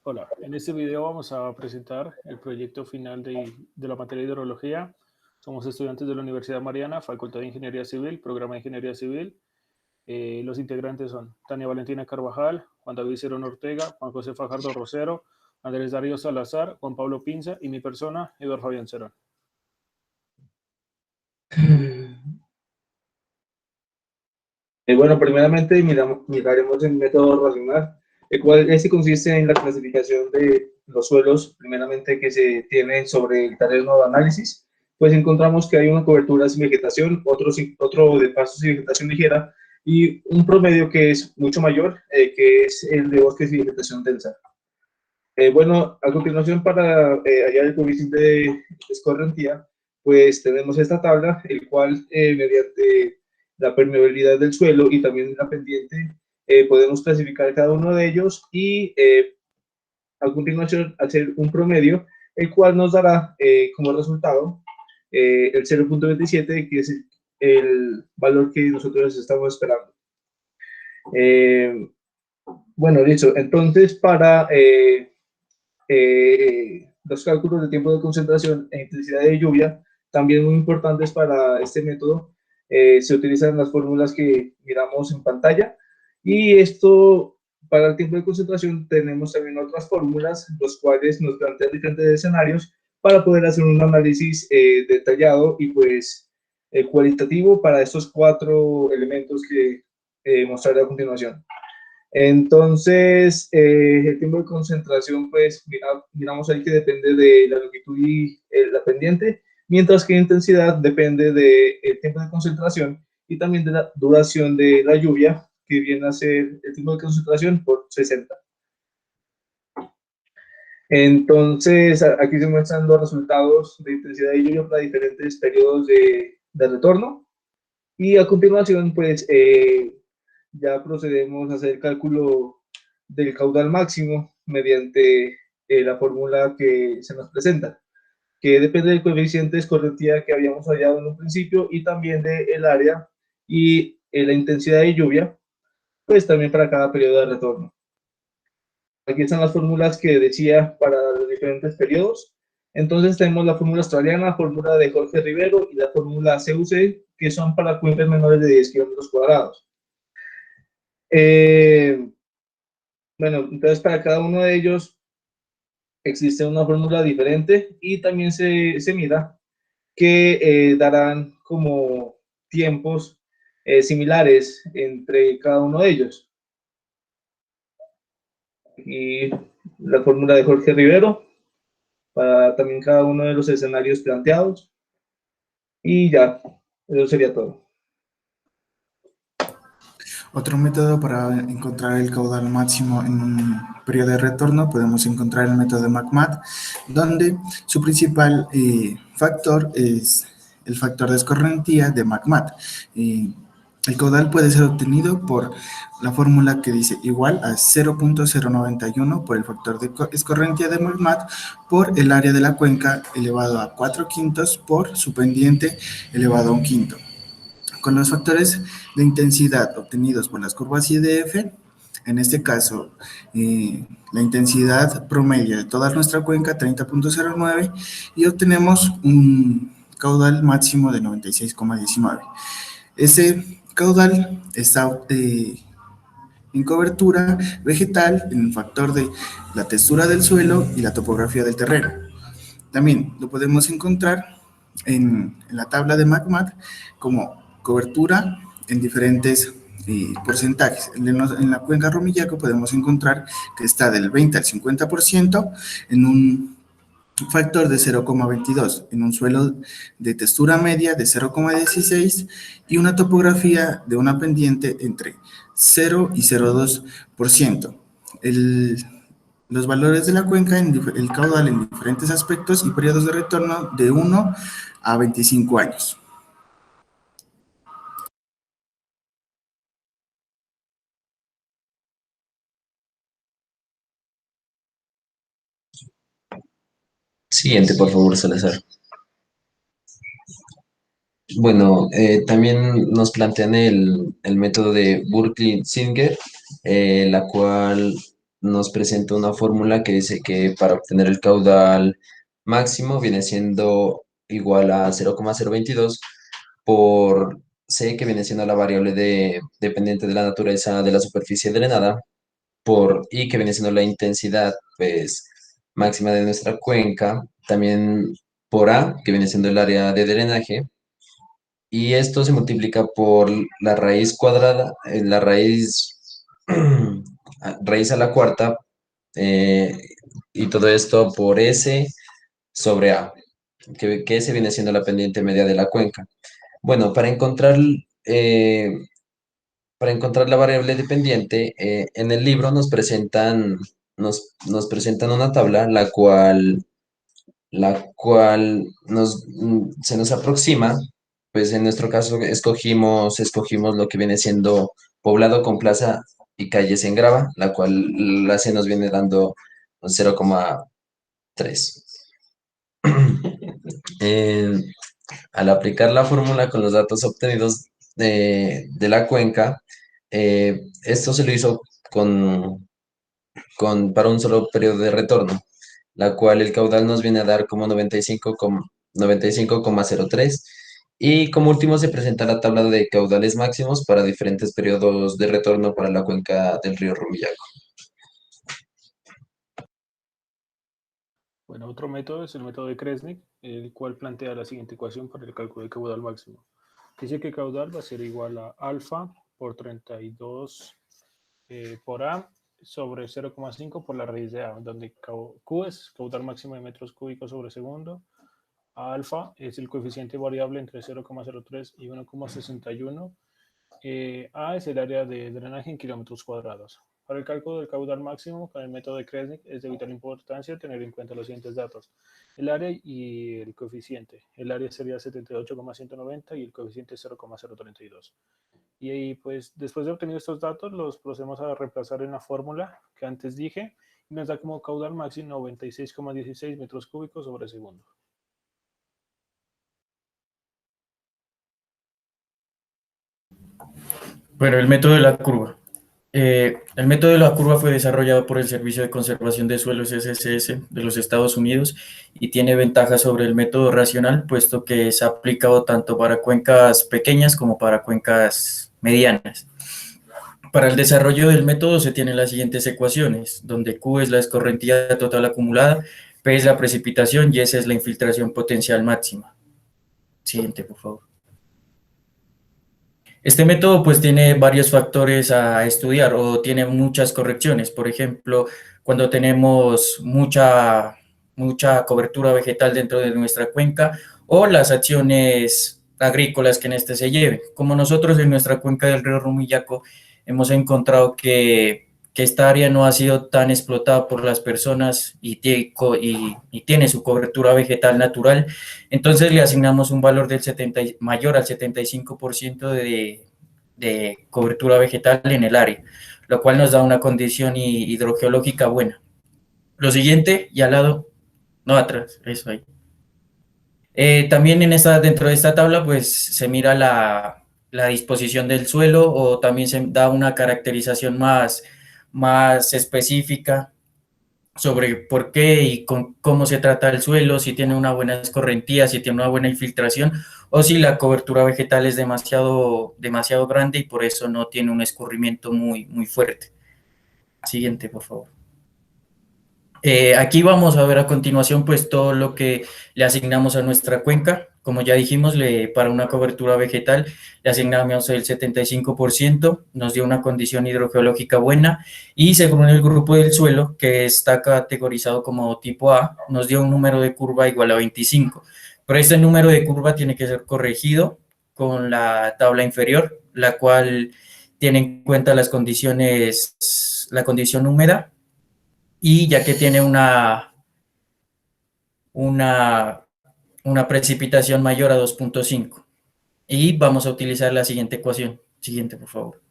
Hola, en este video vamos a presentar el proyecto final de la materia de hidrología. Somos estudiantes de la Universidad Mariana, Facultad de Ingeniería Civil, Programa de Ingeniería Civil. Los integrantes son Tania Valentina Carvajal, Juan David Cerón Ortega, Juan José Fajardo Rosero, Andrés Darío Salazar, Juan Pablo Pinza y mi persona, Eduardo Fabián Cerón. Bueno, primeramente miraremos el método racional, el cual este consiste en la clasificación de los suelos, primeramente que se tienen sobre el terreno de análisis. Pues encontramos que hay una cobertura sin vegetación, otro de pastos y vegetación ligera, y un promedio que es mucho mayor, que es el de bosques y vegetación densa. Bueno, a continuación, para hallar el coeficiente de escorrentía, pues tenemos esta tabla, el cual mediante la permeabilidad del suelo y también la pendiente, podemos clasificar cada uno de ellos y a continuación hacer un promedio, el cual nos dará como resultado el 0.27, que es el valor que nosotros estamos esperando. Bueno, listo. Entonces, para los cálculos de tiempo de concentración e intensidad de lluvia, también muy importantes para este método, se utilizan las fórmulas que miramos en pantalla, y esto, para el tiempo de concentración, tenemos también otras fórmulas, los cuales nos plantean diferentes escenarios para poder hacer un análisis detallado y pues cualitativo para estos cuatro elementos que mostraré a continuación. Entonces, el tiempo de concentración, pues miramos ahí que depende de la longitud y la pendiente, mientras que la intensidad depende del tiempo de concentración y también de la duración de la lluvia, que viene a ser el tiempo de concentración por 60. Entonces, aquí se muestran los resultados de intensidad de lluvia para diferentes periodos de retorno. Y a continuación, pues, ya procedemos a hacer el cálculo del caudal máximo mediante la fórmula que se nos presenta, que depende del coeficiente de escorrentía que habíamos hallado en un principio y también del área y la intensidad de lluvia, pues también para cada periodo de retorno. Aquí están las fórmulas que decía para los diferentes periodos. Entonces tenemos la fórmula australiana, la fórmula de Jorge Rivero y la fórmula CUC, que son para cuencas menores de 10 kilómetros cuadrados. Bueno, entonces para cada uno de ellos existe una fórmula diferente y también se mira que darán como tiempos similares entre cada uno de ellos. Y la fórmula de Jorge Rivero para también cada uno de los escenarios planteados. Y ya, eso sería todo. Otro método para encontrar el caudal máximo en un periodo de retorno, podemos encontrar el método de MACMAT, donde su principal factor es el factor de escorrentía de MACMAT. El caudal puede ser obtenido por la fórmula que dice igual a 0.091 por el factor de escorrentía de MACMAT por el área de la cuenca elevado a 4 quintos por su pendiente elevado a 1 quinto. Con los factores de intensidad obtenidos por las curvas IDF, en este caso, la intensidad promedio de toda nuestra cuenca, 30.09, y obtenemos un caudal máximo de 96,19. Ese caudal está en cobertura vegetal, en el factor de la textura del suelo y la topografía del terreno. También lo podemos encontrar en la tabla de MACMAT como cobertura en diferentes porcentajes. En la cuenca Romillaco podemos encontrar que está del 20 al 50% en un factor de 0,22, en un suelo de textura media de 0,16 y una topografía de una pendiente entre 0 y 0,2%. Los valores de la cuenca, el caudal en diferentes aspectos y periodos de retorno de 1 a 25 años. Siguiente, por favor, Salazar. Bueno, también nos plantean el método de Burkle-Singer, la cual nos presenta una fórmula que dice que para obtener el caudal máximo viene siendo igual a 0,022 por C, que viene siendo la variable dependiente de la naturaleza de la superficie drenada, por I, que viene siendo la intensidad pues, máxima de nuestra cuenca, también por A, que viene siendo el área de drenaje, y esto se multiplica por la raíz cuadrada, la raíz, raíz a la cuarta, eh, y todo esto por S sobre A, que S viene siendo la pendiente media de la cuenca. Bueno, eh, para encontrar la variable dependiente, en el libro nos presentan una tabla, la cual se nos aproxima. Pues en nuestro caso escogimos lo que viene siendo poblado con plaza y calles en grava, la cual la se nos viene dando un 0,3. Eh, Al aplicar la fórmula con los datos obtenidos de la cuenca, esto se lo hizo para un solo periodo de retorno, la cual el caudal nos viene a dar como 95,03. Y como último se presenta la tabla de caudales máximos para diferentes periodos de retorno para la cuenca del río Rumillaco. Bueno, otro método es el método de Kresnik, el cual plantea la siguiente ecuación para el cálculo del caudal máximo. Dice que el caudal va a ser igual a alfa por 32 por A sobre 0,5 por la raíz de A, donde Q es caudal máximo de metros cúbicos sobre segundo, alfa es el coeficiente variable entre 0,03 y 1,61, A es el área de drenaje en kilómetros cuadrados. Para el cálculo del caudal máximo con el método de Kresnik es de vital importancia tener en cuenta los siguientes datos: el área y el coeficiente. El área sería 78,190 y el coeficiente 0,032. Y ahí, pues, después de obtener estos datos, los procedemos a reemplazar en la fórmula que antes dije y nos da como caudal máximo 96,16 metros cúbicos sobre segundo. Bueno, el método de la curva. El método de la curva fue desarrollado por el Servicio de Conservación de Suelos SSS de los Estados Unidos y tiene ventajas sobre el método racional, puesto que es aplicado tanto para cuencas pequeñas como para cuencas medianas. Para el desarrollo del método se tienen las siguientes ecuaciones, donde Q es la escorrentía total acumulada, P es la precipitación y S es la infiltración potencial máxima. Siguiente, por favor. Este método pues tiene varios factores a estudiar o tiene muchas correcciones. Por ejemplo, cuando tenemos mucha cobertura vegetal dentro de nuestra cuenca o las acciones agrícolas que en este se lleven. Como nosotros en nuestra cuenca del río Rumillaco hemos encontrado que esta área no ha sido tan explotada por las personas y tiene su cobertura vegetal natural, entonces le asignamos un valor mayor al 75% de cobertura vegetal en el área, lo cual nos da una condición hidrogeológica buena. Lo siguiente, y al lado, no atrás, eso ahí. También dentro de esta tabla pues se mira la disposición del suelo o también se da una caracterización más específica sobre por qué y cómo se trata el suelo, si tiene una buena escorrentía, si tiene una buena infiltración o si la cobertura vegetal es demasiado grande y por eso no tiene un escurrimiento muy fuerte. Siguiente, por favor. Aquí vamos a ver a continuación pues todo lo que le asignamos a nuestra cuenca. Como ya dijimos, para una cobertura vegetal le asignamos el 75%, nos dio una condición hidrogeológica buena y según el grupo del suelo, que está categorizado como tipo A, nos dio un número de curva igual a 25. Pero este número de curva tiene que ser corregido con la tabla inferior, la cual tiene en cuenta la condición húmeda, y ya que tiene una precipitación mayor a 2.5. Y vamos a utilizar la siguiente ecuación. Siguiente, por favor.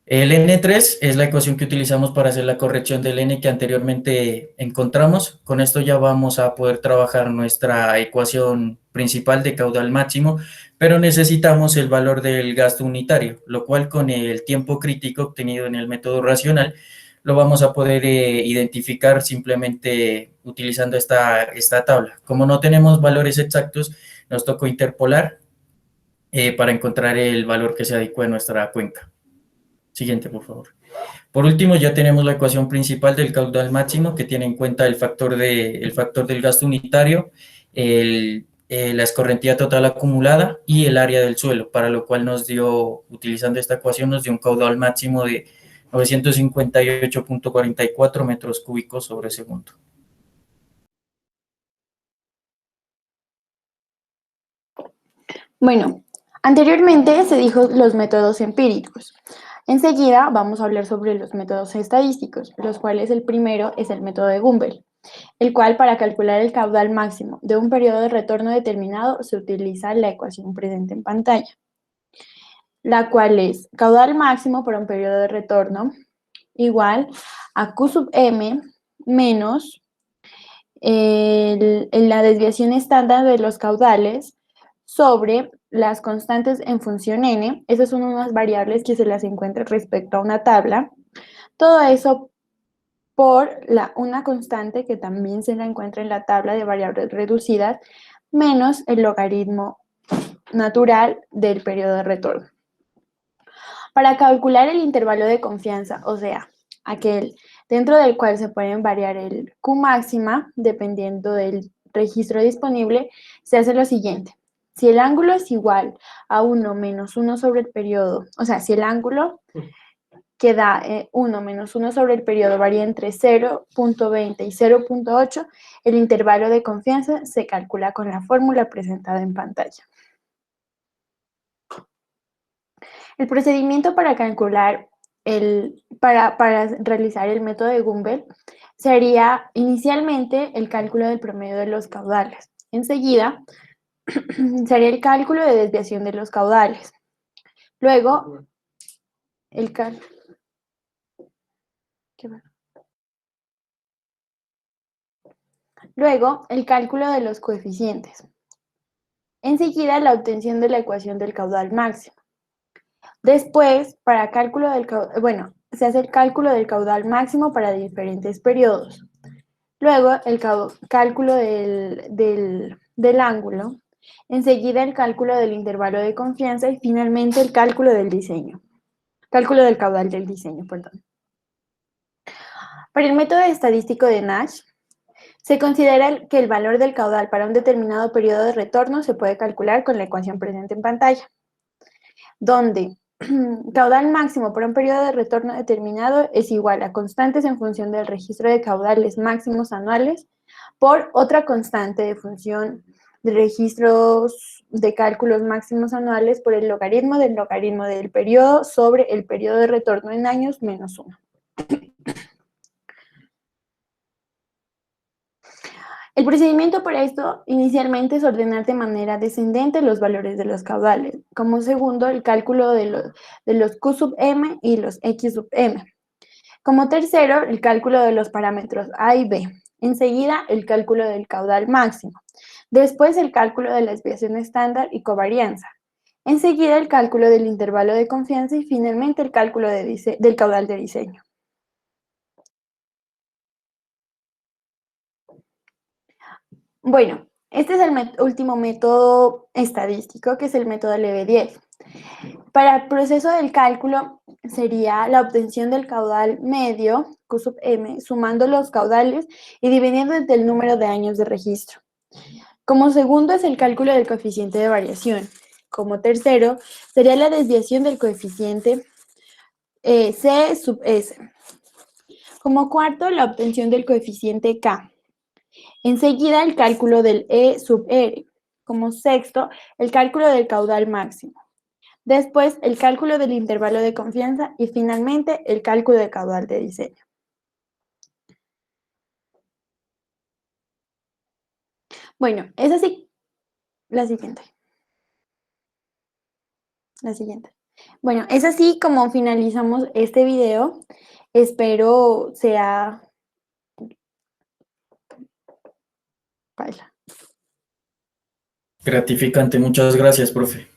El N3 es la ecuación que utilizamos para hacer la corrección del N que anteriormente encontramos. Con esto ya vamos a poder trabajar nuestra ecuación principal de caudal máximo, pero necesitamos el valor del gasto unitario, lo cual con el tiempo crítico obtenido en el método racional lo vamos a poder identificar simplemente utilizando esta tabla. Como no tenemos valores exactos, nos tocó interpolar para encontrar el valor que se adecua a nuestra cuenca. Siguiente, por favor. Por último, ya tenemos la ecuación principal del caudal máximo, que tiene en cuenta el factor del gasto unitario, la escorrentía total acumulada y el área del suelo, para lo cual nos dio, utilizando esta ecuación, nos dio un caudal máximo de 958.44 metros cúbicos sobre segundo. Bueno, anteriormente se dijo los métodos empíricos. Enseguida vamos a hablar sobre los métodos estadísticos, los cuales el primero es el método de Gumbel, el cual para calcular el caudal máximo de un periodo de retorno determinado se utiliza la ecuación presente en pantalla, la cual es caudal máximo para un periodo de retorno igual a Q sub m menos la desviación estándar de los caudales sobre las constantes en función n. Esas son unas variables que se las encuentra respecto a una tabla. Todo eso por una constante que también se la encuentra en la tabla de variables reducidas, menos el logaritmo natural del periodo de retorno. Para calcular el intervalo de confianza, o sea, aquel dentro del cual se pueden variar el Q máxima dependiendo del registro disponible, se hace lo siguiente. Si el ángulo es igual a 1 menos 1 sobre el periodo, o sea, si el ángulo que da 1 menos 1 sobre el periodo varía entre 0.20 y 0.8, el intervalo de confianza se calcula con la fórmula presentada en pantalla. El procedimiento para calcular para realizar el método de Gumbel sería inicialmente el cálculo del promedio de los caudales. Enseguida sería el cálculo de desviación de los caudales. Luego, el cálculo de los coeficientes. Enseguida, la obtención de la ecuación del caudal máximo. Después, para cálculo del caudal, se hace el cálculo del caudal máximo para diferentes periodos. Luego, el cálculo del ángulo. Enseguida, el cálculo del intervalo de confianza y finalmente el cálculo del diseño. Cálculo del caudal del diseño, perdón. Para el método estadístico de Nash, se considera que el valor del caudal para un determinado periodo de retorno se puede calcular con la ecuación presente en pantalla, donde caudal máximo para un periodo de retorno determinado es igual a constantes en función del registro de caudales máximos anuales por otra constante de función de registros de cálculos máximos anuales por el logaritmo del periodo sobre el periodo de retorno en años menos 1. El procedimiento para esto inicialmente es ordenar de manera descendente los valores de los caudales. Como segundo, el cálculo de los Q sub m y los X sub m. Como tercero, el cálculo de los parámetros A y B. Enseguida, el cálculo del caudal máximo. Después, el cálculo de la desviación estándar y covarianza. Enseguida, el cálculo del intervalo de confianza y finalmente el cálculo del caudal de diseño. Bueno, este es el último método estadístico, que es el método Lebediev. Para el proceso del cálculo sería la obtención del caudal medio, Q sub m, sumando los caudales y dividiendo entre el número de años de registro. Como segundo es el cálculo del coeficiente de variación. Como tercero sería la desviación del coeficiente C sub S. Como cuarto, la obtención del coeficiente K. Enseguida, el cálculo del E sub R. Como sexto, el cálculo del caudal máximo. Después, el cálculo del intervalo de confianza y finalmente, el cálculo del caudal de diseño. Bueno, es así. La siguiente. Bueno, es así como finalizamos este video. Espero sea... Baila. Gratificante, muchas gracias, profe.